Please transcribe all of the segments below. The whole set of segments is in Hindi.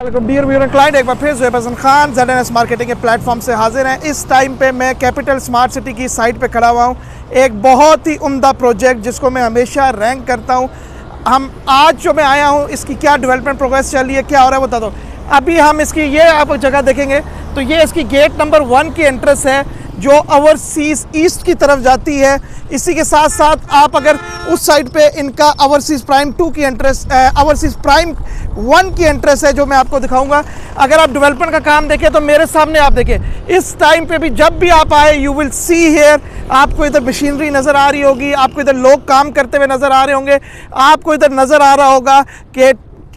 डियर व्यूअर क्लाइंट, एक बार फिर ज़ोहैब हसन खान ZNS मार्केटिंग के प्लेटफॉर्म से हाजिर हैं। इस टाइम पे मैं कैपिटल स्मार्ट सिटी की साइट पे खड़ा हुआ हूँ। एक बहुत ही उम्दा प्रोजेक्ट जिसको मैं हमेशा रैंक करता हूँ। हम आज जो मैं आया हूँ, इसकी क्या डेवलपमेंट प्रोग्रेस चल रही है, क्या हो रहा है बता दो। अभी हम इसकी ये आप जगह देखेंगे तो ये इसकी गेट नंबर 1 की एंट्रेंस है जो ओवरसीज़ ईस्ट की तरफ जाती है। इसी के साथ साथ आप अगर उस साइड पे इनका ओवरसीज़ प्राइम 2 की एंट्रेंस, ओवरसीज़ प्राइम 1 की एंट्रेंस है जो मैं आपको दिखाऊंगा। अगर आप डेवलपमेंट का काम देखें तो मेरे सामने आप देखें, इस टाइम पे भी जब भी आप आए यू विल सी हियर, आपको इधर मशीनरी नज़र आ रही होगी, आपको इधर लोग काम करते हुए नज़र आ रहे होंगे, आपको इधर नज़र आ रहा होगा कि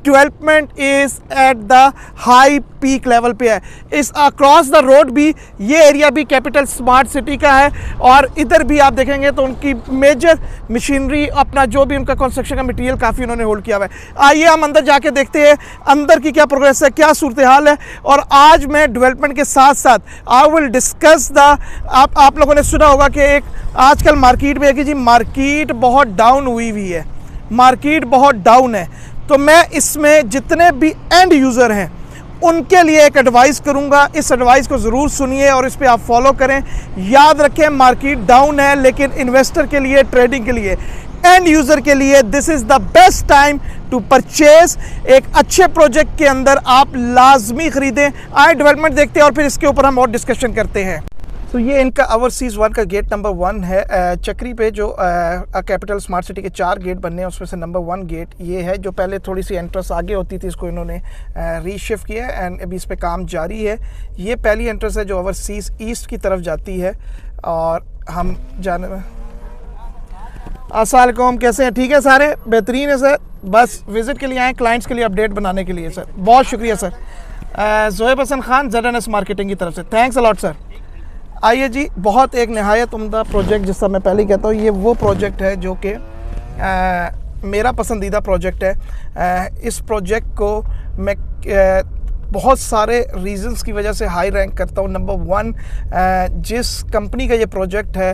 development is eight the high peak level पे है। इस अक्रॉस द रोड भी ये एरिया भी कैपिटल स्मार्ट सिटी का है। और इधर भी आप देखेंगे तो उनकी मेजर मशीनरी, अपना जो भी उनका कंस्ट्रक्शन का मटेरियल काफ़ी उन्होंने होल्ड किया हुआ है। आइए हम अंदर जाके देखते हैं अंदर की क्या प्रोग्रेस है, क्या सूरत हाल है। और आज मैं डेवलपमेंट के साथ साथ आई विल डिस्कस द, आप लोगों ने सुना होगा कि एक आजकल मार्केट में है कि जी मार्केट बहुत डाउन हुई है, मार्केट बहुत डाउन है। तो मैं इसमें जितने भी एंड यूज़र हैं उनके लिए एक एडवाइस करूंगा। इस एडवाइस को ज़रूर सुनिए और इस पे आप फॉलो करें। याद रखें मार्केट डाउन है, लेकिन इन्वेस्टर के लिए, ट्रेडिंग के लिए, एंड यूज़र के लिए this is the best time to purchase. एक अच्छे प्रोजेक्ट के अंदर आप लाजमी ख़रीदें। आए डेवलपमेंट देखते हैं और फिर इसके ऊपर हम और डिस्कशन करते हैं। तो ये इनका ओवरसीज़ 1 का गेट नंबर 1 है। चक्री पे जो कैपिटल स्मार्ट सिटी के 4 गेट बनने हैं उसमें से नंबर 1 गेट ये है, जो पहले थोड़ी सी एंट्रेंस आगे होती थी, इसको इन्होंने रीशिफ्ट किया है एंड अभी इस पे काम जारी है। ये पहली एंट्रेंस है जो ओवरसीज़ ईस्ट की तरफ जाती है। और हम जाने में अस्सलाम वालेकुम, कैसे हैं? ठीक है, सारे बेहतरीन है सर। बस विज़िट के लिए आए, क्लाइंट्स के लिए अपडेट बनाने के लिए सर। बहुत शुक्रिया sir. Zohaib Hasan Khan ZNS marketing की तरफ से थैंक्स अलॉट सर। आइए जी, बहुत एक नहायत उम्दा प्रोजेक्ट, जिसका मैं पहले कहता हूँ, ये वो प्रोजेक्ट है जो कि मेरा पसंदीदा प्रोजेक्ट है। इस प्रोजेक्ट को मैं बहुत सारे रीज़न्स की वजह से हाई रैंक करता हूँ। नंबर 1, जिस कंपनी का ये प्रोजेक्ट है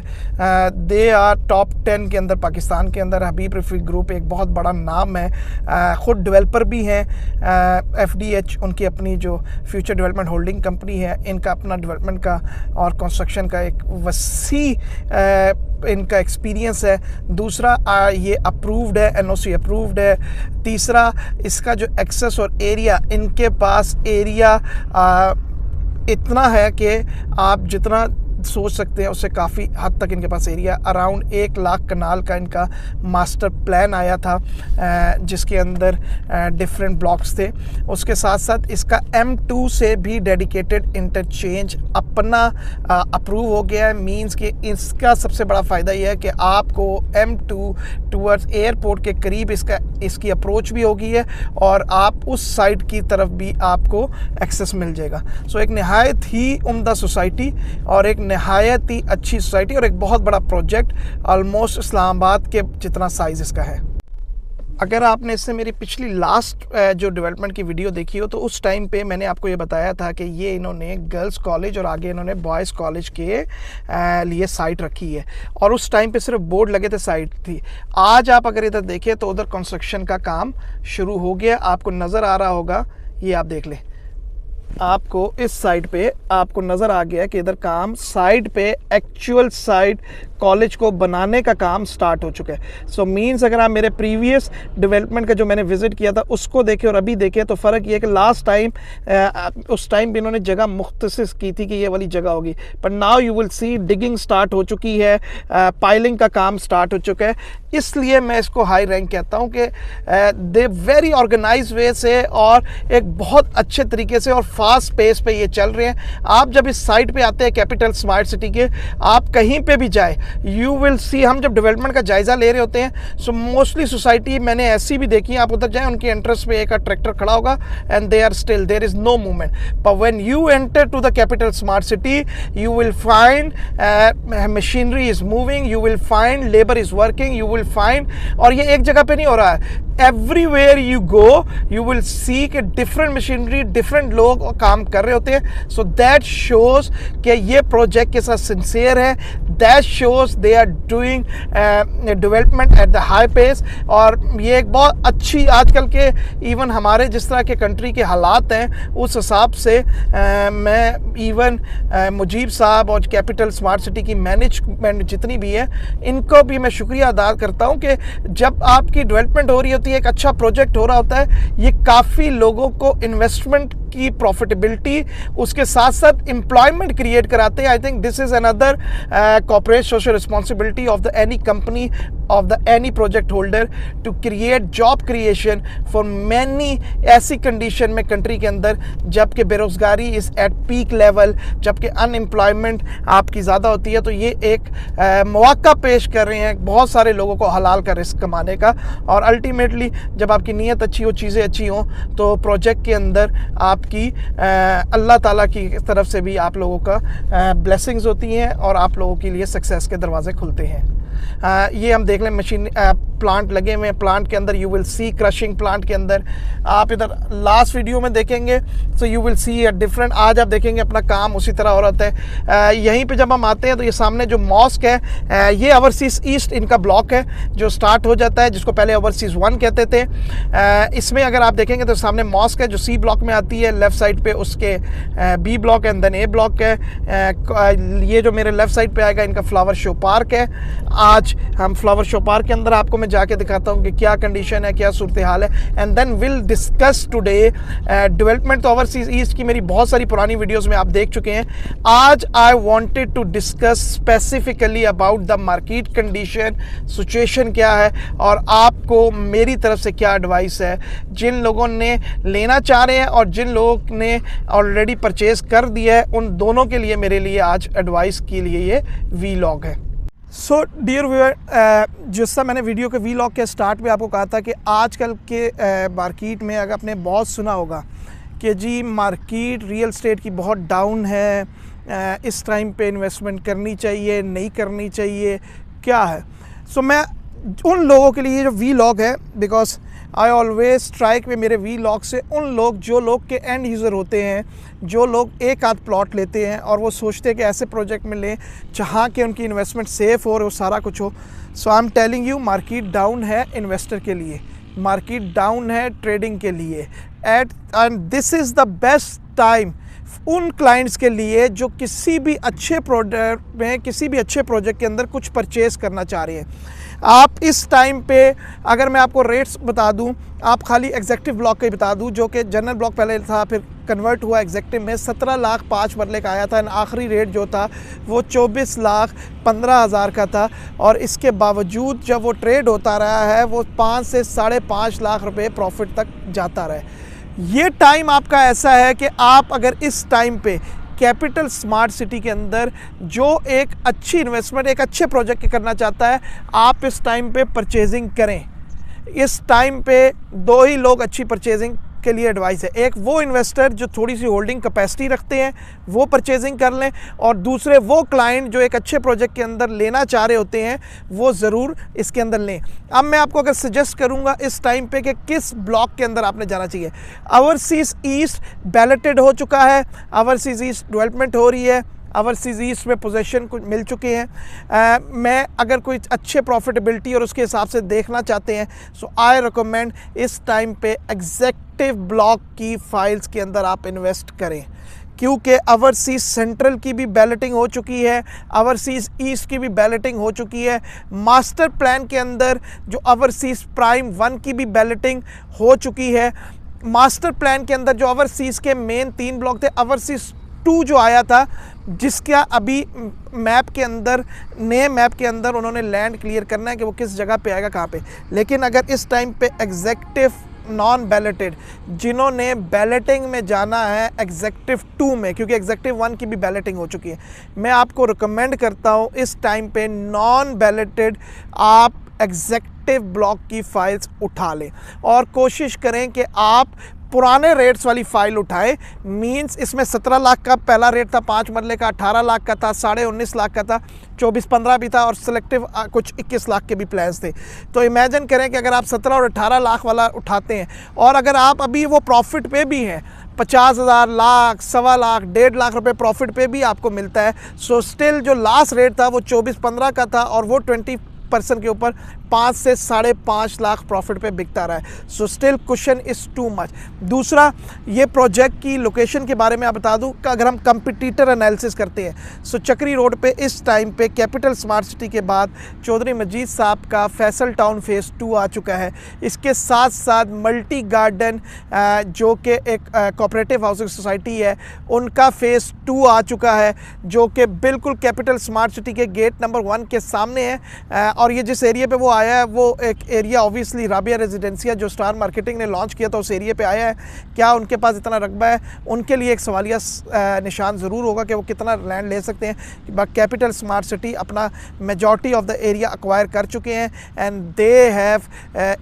दे आर टॉप 10 के अंदर, पाकिस्तान के अंदर हबीब रफ़ीक ग्रुप एक बहुत बड़ा नाम है। ख़ुद डेवलपर भी हैं। FDH उनकी अपनी जो फ्यूचर डेवलपमेंट होल्डिंग कंपनी है, इनका अपना डेवलपमेंट का और कंस्ट्रक्शन का एक वसी इनका एक्सपीरियंस है। दूसरा, ये अप्रूव्ड है, NOC अप्रूव्ड है। तीसरा, इसका जो एक्सेस और एरिया, इनके पास एरिया इतना है कि आप जितना सोच सकते हैं उससे काफ़ी हद तक इनके पास एरिया। अराउंड 1 लाख कनाल का इनका मास्टर प्लान आया था, जिसके अंदर डिफरेंट ब्लॉक्स थे। उसके साथ साथ इसका M2 से भी डेडिकेटेड इंटरचेंज अपना अप्रूव हो गया है। मींस कि इसका सबसे बड़ा फ़ायदा यह है कि आपको M2 टूवर्ड्स एयरपोर्ट के करीब इसकी अप्रोच भी होगी है और आप उस साइड की तरफ भी आपको एक्सेस मिल जाएगा। सो एक नहायत ही उम्दा सोसाइटी और एक नहायत ही अच्छी सोसाइटी और एक बहुत बड़ा प्रोजेक्ट, ऑलमोस्ट इस्लामाबाद के जितना साइज़ इसका है। अगर आपने इससे मेरी पिछली लास्ट जो डेवलपमेंट की वीडियो देखी हो तो उस टाइम पे मैंने आपको ये बताया था कि ये इन्होंने गर्ल्स कॉलेज और आगे इन्होंने बॉयज़ कॉलेज के लिए साइट रखी है और उस टाइम पे सिर्फ बोर्ड लगे थे, साइट थी। आज आप अगर इधर देखें तो उधर कंस्ट्रक्शन का काम शुरू हो गया, आपको नज़र आ रहा होगा। ये आप देख लें, आपको इस साइड पे आपको नज़र आ गया कि इधर काम साइड पे एक्चुअल साइड कॉलेज को बनाने का काम स्टार्ट हो चुका है। सो मींस अगर आप मेरे प्रीवियस डेवलपमेंट का जो मैंने विज़िट किया था उसको देखें और अभी देखें तो फ़र्क ये है कि लास्ट टाइम उस टाइम भी इन्होंने जगह मुख्तसिस की थी कि ये वाली जगह होगी, पर now you will see digging start हो चुकी है, पाइलिंग का काम स्टार्ट हो चुका है। इसलिए मैं इसको हाई रैंक कहता हूँ कि दे वेरी ऑर्गेनाइज वे से और एक बहुत अच्छे तरीके से और फास्ट पेस पे ये चल रहे हैं। आप जब इस साइट पे आते हैं कैपिटल स्मार्ट सिटी के, आप कहीं पे भी जाए यू विल सी, हम जब डेवलपमेंट का जायज़ा ले रहे होते हैं सो मोस्टली सोसाइटी मैंने ऐसी भी देखी है, आप उधर जाएं उनकी एंट्रेंस पे एक ट्रैक्टर खड़ा होगा and they are still, there is no movement. पर when you enter to the capital smart city you will find machinery is moving, you will find labour is working, you will find, और ये एक जगह पे नहीं हो रहा है, everywhere you go you will see कि डिफरेंट मशीनरी, डिफरेंट लोग काम कर रहे होते हैं। सो दैट शोज़ कि ये प्रोजेक्ट के साथ सिंसियर है, that shows they are doing development at the high pace. और ये एक बहुत अच्छी आजकल के इवन हमारे जिस तरह के कंट्री के हालात हैं उस हिसाब से मैं इवन मुजीब साहब और कैपिटल स्मार्ट सिटी की मैनेजमेंट जितनी भी है इनको भी मैं शुक्रिया अदा करता हूँ कि जब आपकी डेवलपमेंट हो रही होती है, एक अच्छा प्रोजेक्ट हो रहा होता है, ये काफ़ी लोगों को इन्वेस्टमेंट की प्रॉफिटेबिलिटी उसके साथ साथ एम्प्लॉयमेंट क्रिएट कराते हैं। I think this is another corporate social responsibility of the any company of the any project holder to create job creation for many ऐसी कंडीशन में कंट्री के अंदर जबकि बेरोज़गारी इज़ एट पीक लेवल, जबकि अनएम्प्लॉयमेंट आपकी ज़्यादा होती है। तो ये एक मौका पेश कर रहे हैं बहुत सारे लोगों को हलाल का रिस्क कमाने का। और अल्टीमेटली जब आपकी नीयत अच्छी हो, चीज़ें अच्छी हों, तो प्रोजेक्ट के अंदर आपकी अल्लाह ताला की तरफ से भी आप लोगों का ब्लेसिंग्स होती हैं और आप लोगों के लिए सक्सेस के दरवाजे खुलते हैं। ये हम देख लें मशीन प्लांट लगे हुए हैं, प्लांट के अंदर you will see crushing plant के अंदर आप इधर लास्ट वीडियो में देखेंगे so you will see a different. आज आप देखेंगे अपना काम उसी तरह हो रहा है। यहीं पे जब हम आते हैं तो ये सामने जो मॉस्क है ये ओवरसीज़ ईस्ट इनका ब्लॉक है जो स्टार्ट हो जाता है, जिसको पहले ओवरसीज़ 1 कहते थे। इसमें अगर आप देखेंगे तो सामने मॉस्क है जो सी ब्लॉक में आती है, लेफ़्ट साइड पे उसके B block and then A block है। ये जो मेरे लेफ़्ट साइड पे आएगा इनका फ्लावर शो पार्क है। आज हम फ्लावर शो पार्क के अंदर आपको मैं जाके दिखाता हूँ कि क्या कंडीशन है, क्या सूरत हाल है, and then will discuss today development. तो ओवरसीज़ ईस्ट की मेरी बहुत सारी पुरानी वीडियोस में आप देख चुके हैं। आज I wanted to discuss specifically about the market condition, situation क्या है और आपको मेरी तरफ से क्या एडवाइस है जिन लोगों ने लेना चाह रहे हैं और जिन लोगों ने ऑलरेडी परचेज कर दिया है, उन दोनों के लिए मेरे लिए आज एडवाइस के लिए ये वीलॉग है। सो डियर व्यूअर, जिस तरह मैंने वीडियो के वीलॉग के स्टार्ट में आपको कहा था कि आजकल के मार्केट में अगर आपने बहुत सुना होगा कि जी मार्केट रियल एस्टेट की बहुत डाउन है, इस टाइम पे इन्वेस्टमेंट करनी चाहिए नहीं करनी चाहिए, क्या है। सो मैं उन लोगों के लिए जो वीलॉग है, बिकॉज आई ऑलवेज ट्राई में मेरे वीलॉग से उन लोग जो लोग के एंड यूज़र होते हैं, जो लोग एक आध प्लॉट लेते हैं और वो सोचते हैं कि ऐसे प्रोजेक्ट में लें जहाँ के उनकी इन्वेस्टमेंट सेफ़ हो और वो सारा कुछ हो। So I am telling you market down है इन्वेस्टर के लिए, मार्केट डाउन है ट्रेडिंग के लिए, and this is the best time उन क्लाइंट्स के लिए जो किसी भी अच्छे प्रोडक्ट में, किसी भी अच्छे प्रोजेक्ट के अंदर कुछ परचेज करना चाह रहे हैं। आप इस टाइम पे अगर मैं आपको रेट्स बता दूं, आप खाली एग्जेक्टिव ब्लॉक का ही बता दूं, जो कि जनरल ब्लॉक पहले था फिर कन्वर्ट हुआ एग्जेक्टिव में, 17 लाख 5 मरले का आया था। आखिरी रेट जो था वो 24 लाख 15 हज़ार का था और इसके बावजूद जब वो ट्रेड होता रहा है वो 5 से 5.5 लाख रुपए प्रॉफिट तक जाता रहा। ये टाइम आपका ऐसा है कि आप अगर इस टाइम पे कैपिटल स्मार्ट सिटी के अंदर जो एक अच्छी इन्वेस्टमेंट एक अच्छे प्रोजेक्ट की करना चाहता है, आप इस टाइम पे परचेजिंग करें। इस टाइम पे दो ही लोग अच्छी परचेजिंग के लिए एडवाइस है, एक वो इन्वेस्टर जो थोड़ी सी होल्डिंग कैपेसिटी रखते हैं वो परचेजिंग कर लें, और दूसरे वो क्लाइंट जो एक अच्छे प्रोजेक्ट के अंदर लेना चाह रहे होते हैं वो ज़रूर इसके अंदर लें। अब मैं आपको अगर सजेस्ट करूंगा इस टाइम पे कि किस ब्लॉक के अंदर आपने जाना चाहिए। ओवरसीज़ ईस्ट बैलेटेड हो चुका है, ओवरसीज़ ईस्ट डेवलपमेंट हो रही है, ओवरसीज़ ईस्ट में पोजीशन कुछ मिल चुके हैं। मैं अगर कोई अच्छे प्रॉफिटेबिलिटी और उसके हिसाब से देखना चाहते हैं सो आई रिकमेंड इस टाइम पे एग्जेक्टिव ब्लॉक की फाइल्स के अंदर आप इन्वेस्ट करें, क्योंकि ओवरसीज़ सेंट्रल की भी बैलेटिंग हो चुकी है, ओवरसीज़ ईस्ट की भी बैलेटिंग हो चुकी है। मास्टर प्लान के अंदर जो ओवरसीज़ प्राइम 1 की भी बैलेटिंग हो चुकी है। मास्टर प्लान के अंदर जो ओवरसीज़ के मेन 3 ब्लॉक थे, ओवरसीज़ 2 जो आया था जिसका अभी मैप के अंदर, नए मैप के अंदर उन्होंने लैंड क्लियर करना है कि वो किस जगह पे आएगा, कहाँ पे। लेकिन अगर इस टाइम पे एग्जेक्टिव नॉन बैलेटेड जिन्होंने बैलेटिंग में जाना है एग्जेक्टिव 2 में, क्योंकि एग्जेक्टिव 1 की भी बैलेटिंग हो चुकी है, मैं आपको रिकमेंड करता हूँ इस टाइम पे नॉन बैलेटेड आप एग्जेक्टिव ब्लॉक की फाइल्स उठा लें और कोशिश करें कि आप पुराने रेट्स वाली फ़ाइल उठाएं। मींस इसमें 17 लाख का पहला रेट था 5 मरले का, 18 लाख का था, 19.5 लाख का था, 24-15 भी था और सिलेक्टिव कुछ 21 लाख के भी प्लान्स थे। तो इमेजिन करें कि अगर आप 17 और 18 लाख वाला उठाते हैं और अगर आप अभी वो प्रॉफिट पे भी हैं, 50,000, लाख, 1.25 लाख, 1.5 लाख रुपए प्रॉफिट पे भी आपको मिलता है। सो स्टिल जो लास्ट रेट था वो 24-15 का था और वो 20% के ऊपर 5 से 5.5 लाख प्रॉफिट पे बिकता रहा है। So still cushion is too much. दूसरा, ये प्रोजेक्ट की लोकेशन के बारे में आप बता दूं कि अगर हम कंपटीटर एनालिसिस करते हैं, सो चक्री रोड पे इस टाइम पे कैपिटल स्मार्ट सिटी के बाद चौधरी मजीद साहब का फैसल टाउन फेज़ 2 आ चुका है। इसके साथ साथ मल्टी गार्डन जो कि एक कोऑपरेटिव हाउसिंग सोसाइटी है, उनका फेज़ 2 आ चुका है, जो कि बिल्कुल कैपिटल स्मार्ट सिटी के गेट नंबर 1 के सामने है। और ये जिस एरिया पे वो आया है वो एक एरिया ऑब्वियसली राबिया रेजिडेंसिया जो स्टार मार्केटिंग ने लॉन्च किया था उस एरिया पे आया है। क्या उनके पास इतना रकबा है? उनके लिए एक सवालिया निशान ज़रूर होगा कि वो कितना लैंड ले सकते हैं। बट कैपिटल स्मार्ट सिटी अपना majority of the area acquire कर चुके हैं एंड दे हैव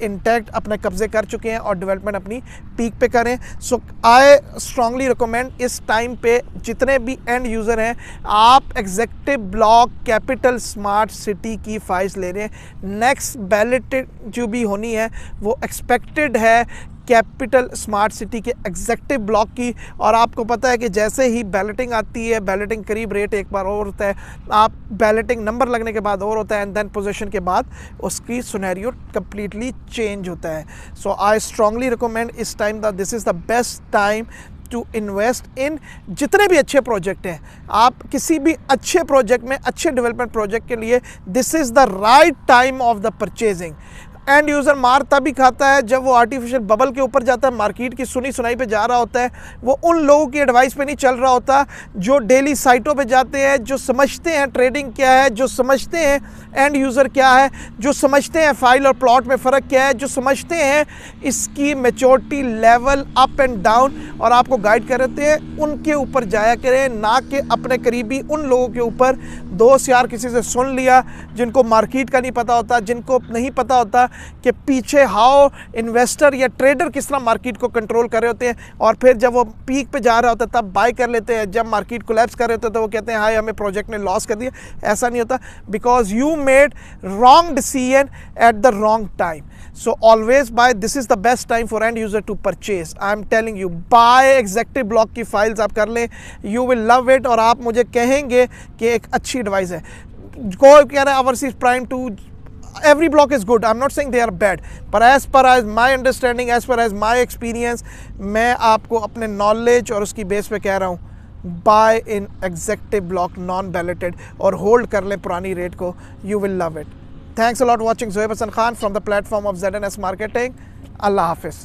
इंटैक्ट अपने कब्जे कर चुके हैं और डेवलपमेंट अपनी पीक पे करें। सो आई स्ट्रांगली रिकमेंड इस टाइम पे जितने भी एंड यूज़र हैं, आप executive block capital smart city की फाइल्स ले रहे हैं। नेक्स्ट बैलेटेड जो भी होनी है वो एक्सपेक्टेड है कैपिटल स्मार्ट सिटी के एग्जेक्टिव ब्लॉक की। और आपको पता है कि जैसे ही बैलेटिंग आती है, बैलेटिंग करीब रेट एक बार और होता है, आप बैलेटिंग नंबर लगने के बाद और होता है एंड देन पोजीशन के बाद उसकी सिनेरियो कम्प्लीटली चेंज होता है। सो आई स्ट्रांगली रिकमेंड इस time the this is the best time to invest in जितने भी अच्छे प्रोजेक्ट हैं। आप किसी भी अच्छे प्रोजेक्ट में, अच्छे डेवलपमेंट प्रोजेक्ट के लिए this is the right time of the purchasing. End user मार तभी खाता है जब वो आर्टिफिशियल बबल के ऊपर जाता है, मार्केट की सुनी सुनाई पे जा रहा होता है। वो उन लोगों की एडवाइस पे नहीं चल रहा होता जो डेली साइटों पे जाते हैं, जो समझते हैं ट्रेडिंग क्या है, जो समझते हैं एंड यूज़र क्या है, जो समझते हैं फाइल और प्लॉट में फ़र्क क्या है, जो समझते हैं इसकी maturity level up and down और आपको गाइड करते हैं। उनके ऊपर जाया करें, ना कि अपने करीबी उन लोगों के ऊपर। दोस्त यार किसी से सुन लिया जिनको मार्केट का नहीं पता होता, जिनको नहीं पता होता कि पीछे हाउ इन्वेस्टर या ट्रेडर किस तरह मार्केट को कंट्रोल कर रहे होते हैं, और फिर जब वो पीक पे जा रहा होता है तब बाय कर लेते हैं। जब मार्केट कोलैप्स कर रहे होते हैं तो वो कहते हैं हाय हमें प्रोजेक्ट ने लॉस कर दिया। ऐसा नहीं होता, because you made wrong decision at the wrong time. So always buy, this is the best time for end user to purchase. I am telling you, buy executive block की फाइल्स आप कर लें, you will love it। और आप मुझे कहेंगे कि एक अच्छी एडवाइस है। कोई कह रहा है Overseas Prime 2, every block is good, I'm not saying they are bad, but as per as my understanding, as per as my experience, मैं आपको अपने नॉलेज और उसकी बेस पे कह रहा हूँ, buy in executive block non balloted और होल्ड कर लें पुरानी रेट को, you will love it। Thanks a lot for watching। Zohaib Hassan Khan from the platform of ZNS Marketing। Allah Hafiz।